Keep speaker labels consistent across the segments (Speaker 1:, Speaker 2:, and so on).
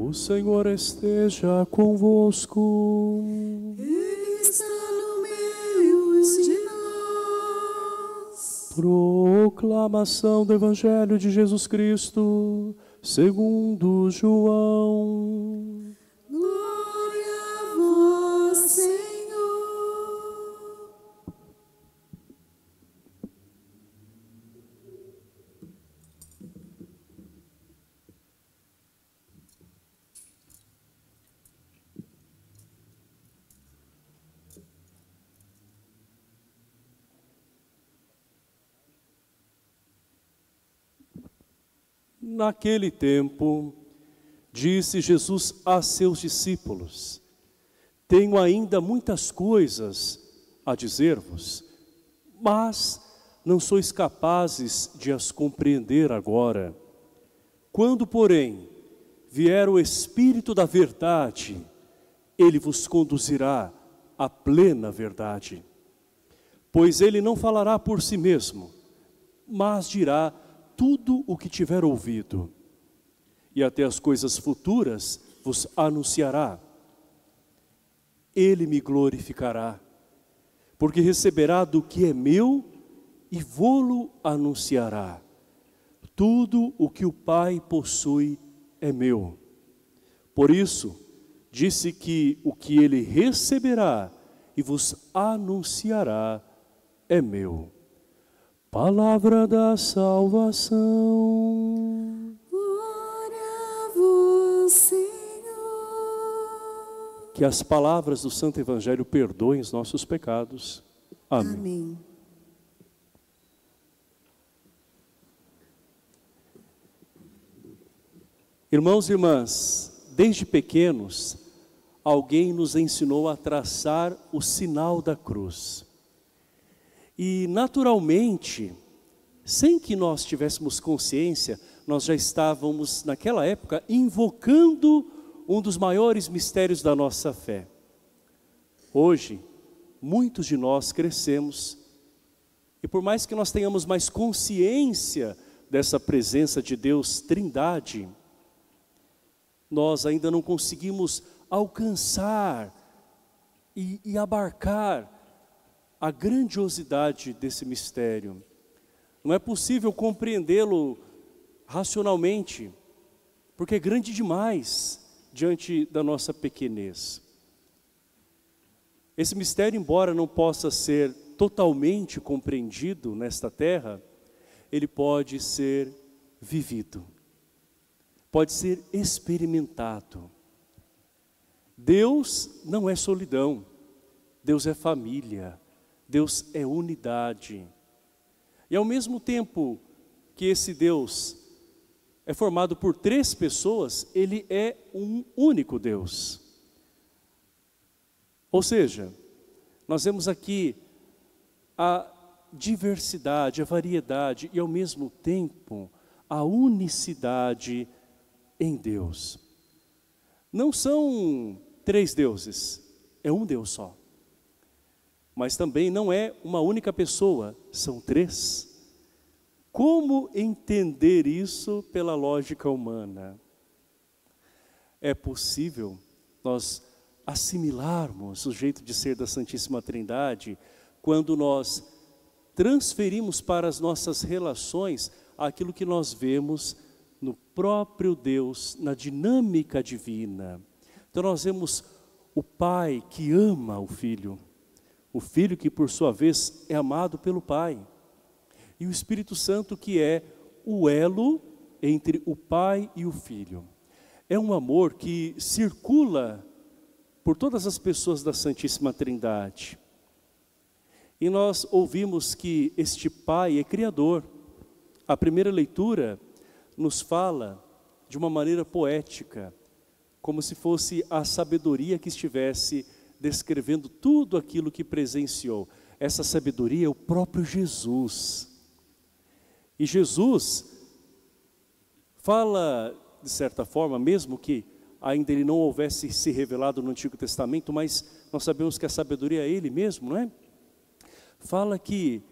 Speaker 1: O Senhor esteja convosco.
Speaker 2: Ele está no meio de nós.
Speaker 1: Proclamação do Evangelho de Jesus Cristo, segundo João.
Speaker 2: Glória a vós, Senhor.
Speaker 1: Naquele tempo, disse Jesus a seus discípulos: tenho ainda muitas coisas a dizer-vos, mas não sois capazes de as compreender agora. Quando, porém, vier o Espírito da verdade, ele vos conduzirá à plena verdade. Pois ele não falará por si mesmo, mas dirá tudo o que tiver ouvido, e até as coisas futuras vos anunciará. Ele me glorificará, porque receberá do que é meu e vô-lo anunciará. Tudo o que o Pai possui é meu. Por isso, disse que o que ele receberá e vos anunciará é meu. Palavra da salvação.
Speaker 2: Glória a vós, Senhor.
Speaker 1: Que as palavras do Santo Evangelho perdoem os nossos pecados. Amém.
Speaker 2: Amém.
Speaker 1: Irmãos e irmãs, desde pequenos, alguém nos ensinou a traçar o sinal da cruz. E naturalmente, sem que nós tivéssemos consciência, nós já estávamos naquela época invocando um dos maiores mistérios da nossa fé. Hoje, muitos de nós crescemos, e por mais que nós tenhamos mais consciência dessa presença de Deus Trindade, nós ainda não conseguimos alcançar e abarcar a grandiosidade desse mistério. Não é possível compreendê-lo racionalmente, porque é grande demais diante da nossa pequenez. Esse mistério, embora não possa ser totalmente compreendido nesta terra, ele pode ser vivido, pode ser experimentado. Deus não é solidão, Deus é família, Deus é unidade. E ao mesmo tempo que esse Deus é formado por três pessoas, ele é um único Deus. Ou seja, nós vemos aqui a diversidade, a variedade e ao mesmo tempo a unicidade em Deus. Não são três deuses, é um Deus só. Mas também não é uma única pessoa, são três. Como entender isso pela lógica humana? É possível nós assimilarmos o jeito de ser da Santíssima Trindade quando nós transferimos para as nossas relações aquilo que nós vemos no próprio Deus, na dinâmica divina. Então nós vemos o Pai que ama o Filho que por sua vez é amado pelo Pai, e o Espírito Santo que é o elo entre o Pai e o Filho. É um amor que circula por todas as pessoas da Santíssima Trindade. E nós ouvimos que este Pai é Criador. A primeira leitura nos fala de uma maneira poética, como se fosse a sabedoria que estivesse descrevendo tudo aquilo que presenciou. Essa sabedoria é o próprio Jesus. E Jesus fala, de certa forma, mesmo que ainda ele não houvesse se revelado no Antigo Testamento, mas nós sabemos que a sabedoria é ele mesmo, não é? Fala que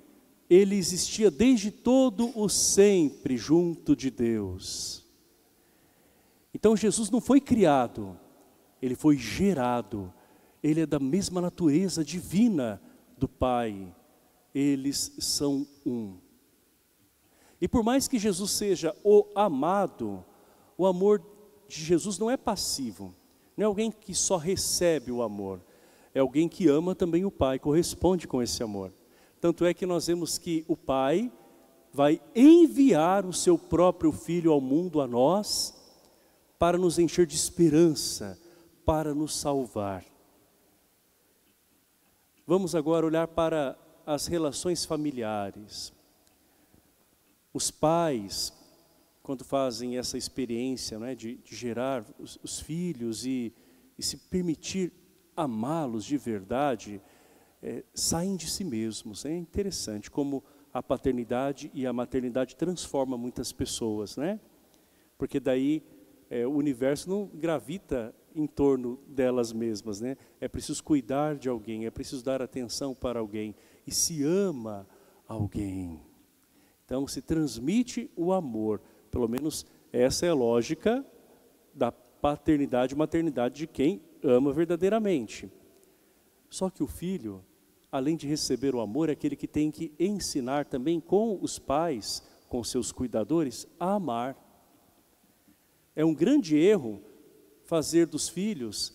Speaker 1: ele existia desde todo o sempre junto de Deus. Então Jesus não foi criado, ele foi gerado. Ele é da mesma natureza divina do Pai. Eles são um. E por mais que Jesus seja o amado, o amor de Jesus não é passivo. Não é alguém que só recebe o amor. É alguém que ama também o Pai, corresponde com esse amor. Tanto é que nós vemos que o Pai vai enviar o seu próprio Filho ao mundo, a nós, para nos encher de esperança, para nos salvar. Vamos agora olhar para as relações familiares. Os pais, quando fazem essa experiência, né, de gerar os filhos e se permitir amá-los de verdade, saem de si mesmos. É interessante como a paternidade e a maternidade transformam muitas pessoas, né? Porque daí o universo não gravita em torno delas mesmas, né? É preciso cuidar de alguém, é preciso dar atenção para alguém e se ama alguém. Então se transmite o amor, pelo menos essa é a lógica da paternidade e maternidade de quem ama verdadeiramente. Só que o filho, além de receber o amor, é aquele que tem que ensinar também com os pais, com seus cuidadores, a amar. É um grande erro fazer dos filhos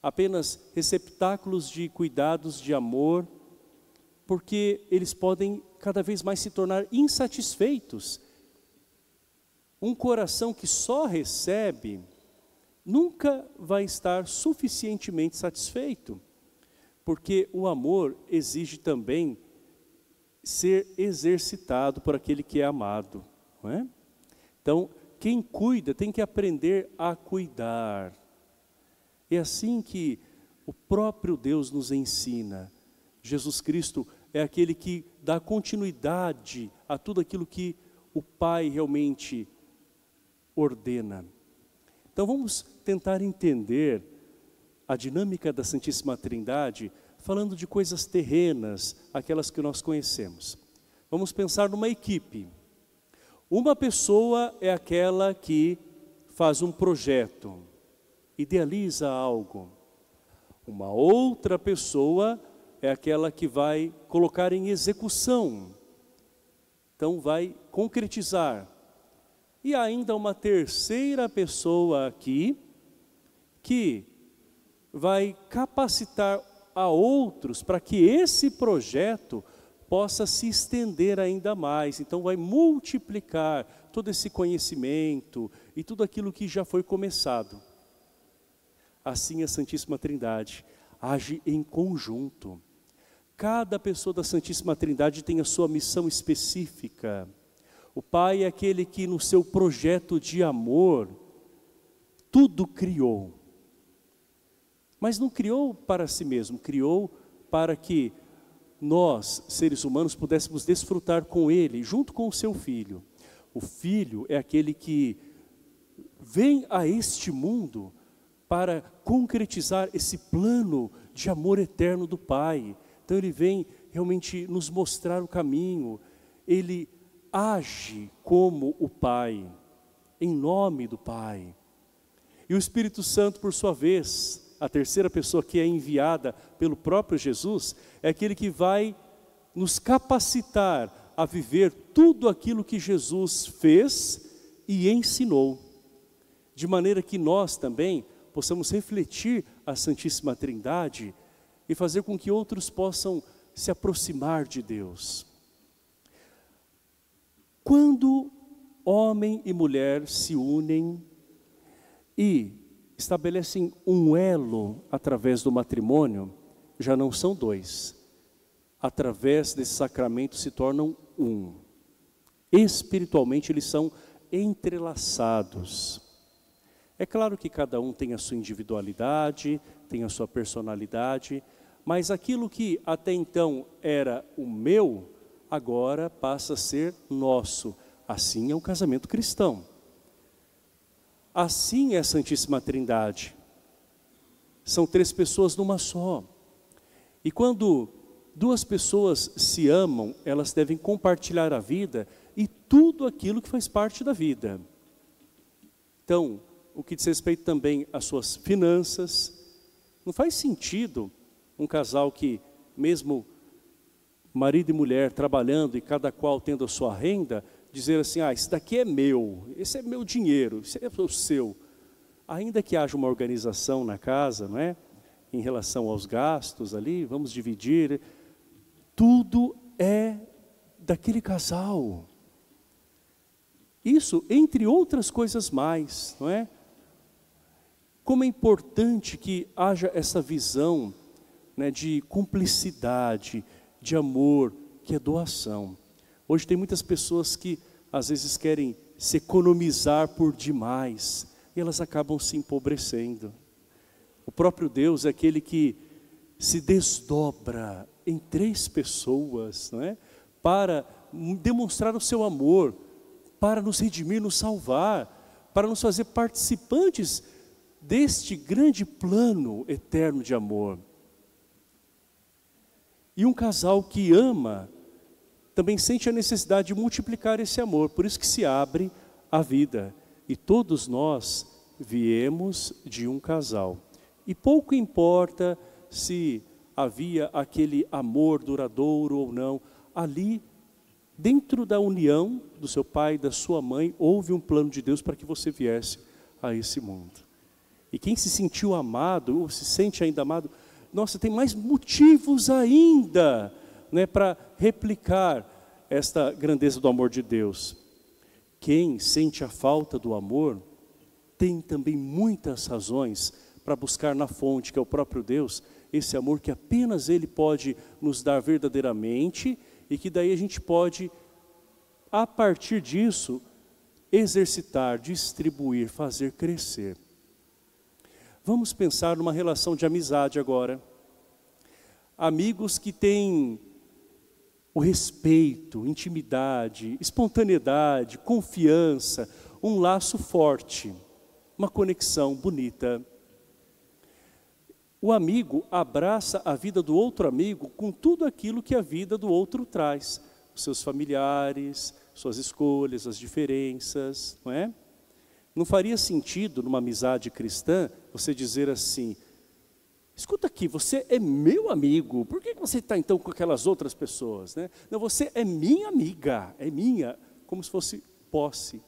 Speaker 1: apenas receptáculos de cuidados, de amor, porque eles podem cada vez mais se tornar insatisfeitos. Um coração que só recebe nunca vai estar suficientemente satisfeito, porque o amor exige também ser exercitado por aquele que é amado, não é? Então, quem cuida tem que aprender a cuidar. É assim que o próprio Deus nos ensina. Jesus Cristo é aquele que dá continuidade a tudo aquilo que o Pai realmente ordena. Então vamos tentar entender a dinâmica da Santíssima Trindade, falando de coisas terrenas, aquelas que nós conhecemos. Vamos pensar numa equipe. Uma pessoa é aquela que faz um projeto, idealiza algo. Uma outra pessoa é aquela que vai colocar em execução. Então vai concretizar. E ainda uma terceira pessoa aqui, que vai capacitar a outros para que esse projeto possa se estender ainda mais. Então vai multiplicar todo esse conhecimento e tudo aquilo que já foi começado. Assim a Santíssima Trindade age em conjunto. Cada pessoa da Santíssima Trindade tem a sua missão específica. O Pai é aquele que no seu projeto de amor tudo criou. Mas não criou para si mesmo, criou para que nós, seres humanos, pudéssemos desfrutar com Ele, junto com o seu Filho. O Filho é aquele que vem a este mundo para concretizar esse plano de amor eterno do Pai. Então Ele vem realmente nos mostrar o caminho. Ele age como o Pai, em nome do Pai. E o Espírito Santo, por sua vez, a terceira pessoa que é enviada pelo próprio Jesus, é aquele que vai nos capacitar a viver tudo aquilo que Jesus fez e ensinou. De maneira que nós também possamos refletir a Santíssima Trindade e fazer com que outros possam se aproximar de Deus. Quando homem e mulher se unem e estabelecem um elo através do matrimônio, já não são dois. Através desse sacramento se tornam um. Espiritualmente eles são entrelaçados. É claro que cada um tem a sua individualidade, tem a sua personalidade, mas aquilo que até então era o meu, agora passa a ser nosso. Assim é o casamento cristão. Assim é a Santíssima Trindade. São três pessoas numa só. E quando duas pessoas se amam, elas devem compartilhar a vida e tudo aquilo que faz parte da vida. Então, o que diz respeito também às suas finanças. Não faz sentido um casal que, mesmo marido e mulher trabalhando e cada qual tendo a sua renda, dizer assim, ah, esse daqui é meu, esse é meu dinheiro, esse é o seu. Ainda que haja uma organização na casa, não é? Em relação aos gastos ali, vamos dividir, tudo é daquele casal. Isso, entre outras coisas mais, não é? Como é importante que haja essa visão, né, de cumplicidade, de amor, que é doação. Hoje tem muitas pessoas que às vezes querem se economizar por demais e elas acabam se empobrecendo. O próprio Deus é aquele que se desdobra em 3 pessoas, não é? Para demonstrar o seu amor, para nos redimir, nos salvar, para nos fazer participantes deste grande plano eterno de amor. E um casal que ama também sente a necessidade de multiplicar esse amor, por isso que se abre a vida. E todos nós viemos de um casal. E pouco importa se havia aquele amor duradouro ou não, ali dentro da união do seu pai e da sua mãe, houve um plano de Deus para que você viesse a esse mundo. E quem se sentiu amado, ou se sente ainda amado, nossa, tem mais motivos ainda, né, para replicar esta grandeza do amor de Deus. Quem sente a falta do amor, tem também muitas razões para buscar na fonte, que é o próprio Deus, esse amor que apenas Ele pode nos dar verdadeiramente, e que daí a gente pode, a partir disso, exercitar, distribuir, fazer crescer. Vamos pensar numa relação de amizade agora. Amigos que têm o respeito, intimidade, espontaneidade, confiança, um laço forte, uma conexão bonita. O amigo abraça a vida do outro amigo com tudo aquilo que a vida do outro traz. Os seus familiares, suas escolhas, as diferenças, não é? Não faria sentido numa amizade cristã você dizer assim, escuta aqui, você é meu amigo, por que você está então com aquelas outras pessoas, né? Não, você é minha amiga, é minha, como se fosse posse.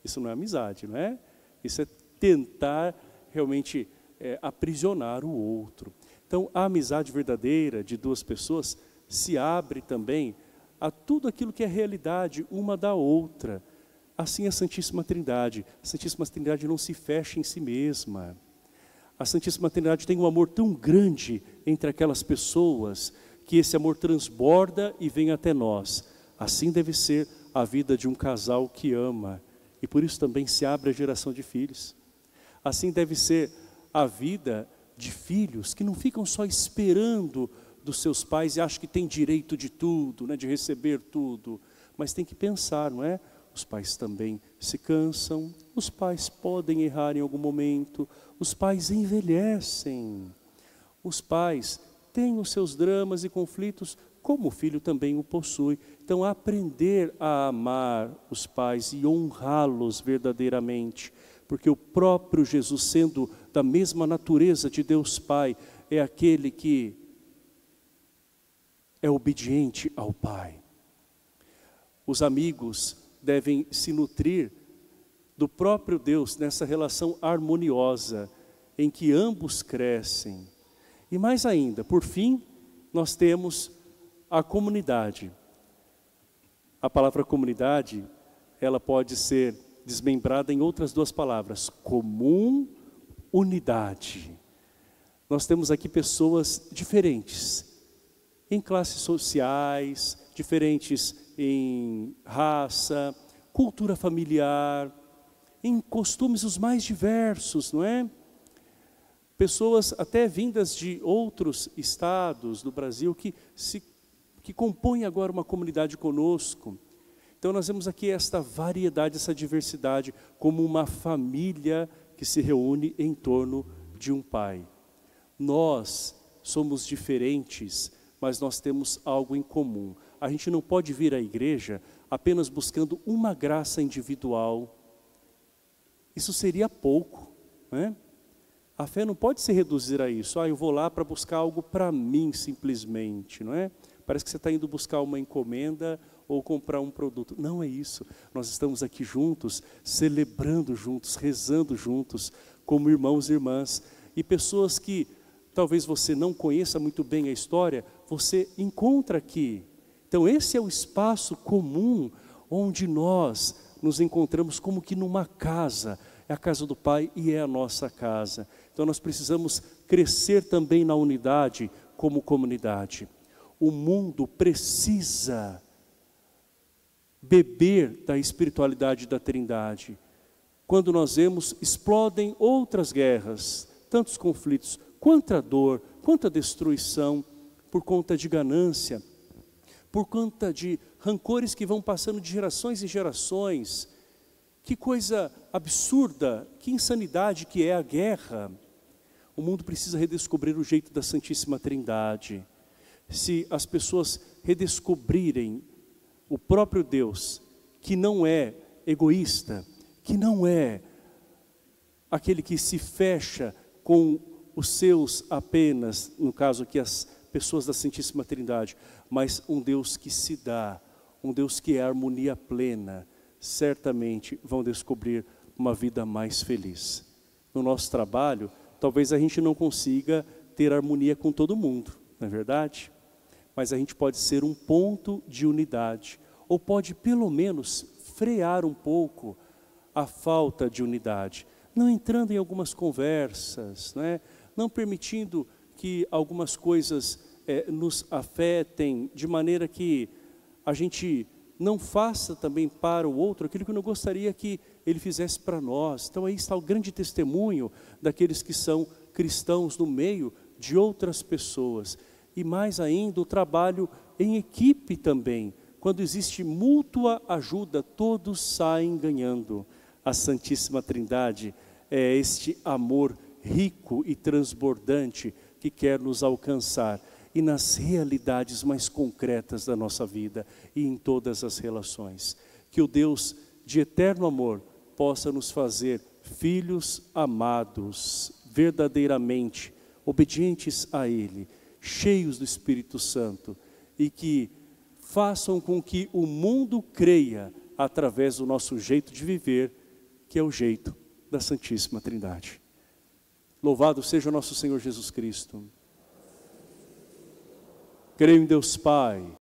Speaker 1: Isso não é amizade, não é? Isso é tentar realmente aprisionar o outro. Então a amizade verdadeira de 2 pessoas se abre também a tudo aquilo que é realidade uma da outra. Assim a Santíssima Trindade. A Santíssima Trindade não se fecha em si mesma. A Santíssima Trindade tem um amor tão grande entre aquelas pessoas, que esse amor transborda e vem até nós. Assim deve ser a vida de um casal que ama. E por isso também se abre a geração de filhos. Assim deve ser a vida de filhos que não ficam só esperando dos seus pais e acham que tem direito de tudo, né, de receber tudo. Mas tem que pensar, não é? Os pais também se cansam, os pais podem errar em algum momento, os pais envelhecem, os pais têm os seus dramas e conflitos, como o filho também o possui. Então aprender a amar os pais e honrá-los verdadeiramente, porque o próprio Jesus, sendo da mesma natureza de Deus Pai, é aquele que é obediente ao Pai. Os amigos devem se nutrir do próprio Deus nessa relação harmoniosa, em que ambos crescem. E mais ainda, por fim, nós temos a comunidade. A palavra comunidade, ela pode ser desmembrada em outras 2 palavras, comum, unidade. Nós temos aqui pessoas diferentes, em classes sociais, diferentes em raça, cultura familiar, em costumes os mais diversos, não é? Pessoas até vindas de outros estados do Brasil que compõem agora uma comunidade conosco. Então nós vemos aqui esta variedade, essa diversidade, como uma família que se reúne em torno de um pai. Nós somos diferentes, mas nós temos algo em comum. A gente não pode vir à igreja apenas buscando uma graça individual. isso seria pouco, né? A fé não pode se reduzir a isso. Eu vou lá para buscar algo para mim simplesmente, não é? Parece que você está indo buscar uma encomenda ou comprar um produto. Não é isso. Nós estamos aqui juntos, celebrando juntos, rezando juntos, como irmãos e irmãs. E pessoas que talvez você não conheça muito bem a história, você encontra aqui. Então esse é o espaço comum onde nós nos encontramos como que numa casa. É a casa do Pai e é a nossa casa. Então nós precisamos crescer também na unidade como comunidade. O mundo precisa beber da espiritualidade da Trindade. Quando nós vemos, explodem outras guerras, tantos conflitos, quanta dor, quanta destruição, por conta de ganância, por conta de rancores que vão passando de gerações em gerações. Que coisa absurda, que insanidade que é a guerra. O mundo precisa redescobrir o jeito da Santíssima Trindade. Se as pessoas redescobrirem o próprio Deus, que não é egoísta, que não é aquele que se fecha com os seus apenas, no caso aqui as pessoas da Santíssima Trindade, mas um Deus que se dá, um Deus que é harmonia plena, certamente vão descobrir uma vida mais feliz. No nosso trabalho, talvez a gente não consiga ter harmonia com todo mundo, não é verdade? Mas a gente pode ser um ponto de unidade, ou pode pelo menos frear um pouco a falta de unidade, não entrando em algumas conversas, né? Não permitindo que algumas coisas nos afetem, de maneira que a gente não faça também para o outro aquilo que eu não gostaria que ele fizesse para nós. Então aí está o grande testemunho daqueles que são cristãos no meio de outras pessoas. E mais ainda o trabalho em equipe também. Quando existe mútua ajuda, todos saem ganhando. A Santíssima Trindade é este amor rico e transbordante que quer nos alcançar. E nas realidades mais concretas da nossa vida e em todas as relações. Que o Deus de eterno amor possa nos fazer filhos amados, verdadeiramente obedientes a Ele, cheios do Espírito Santo, e que façam com que o mundo creia através do nosso jeito de viver, que é o jeito da Santíssima Trindade. Louvado seja o nosso Senhor Jesus Cristo. Creio em Deus Pai,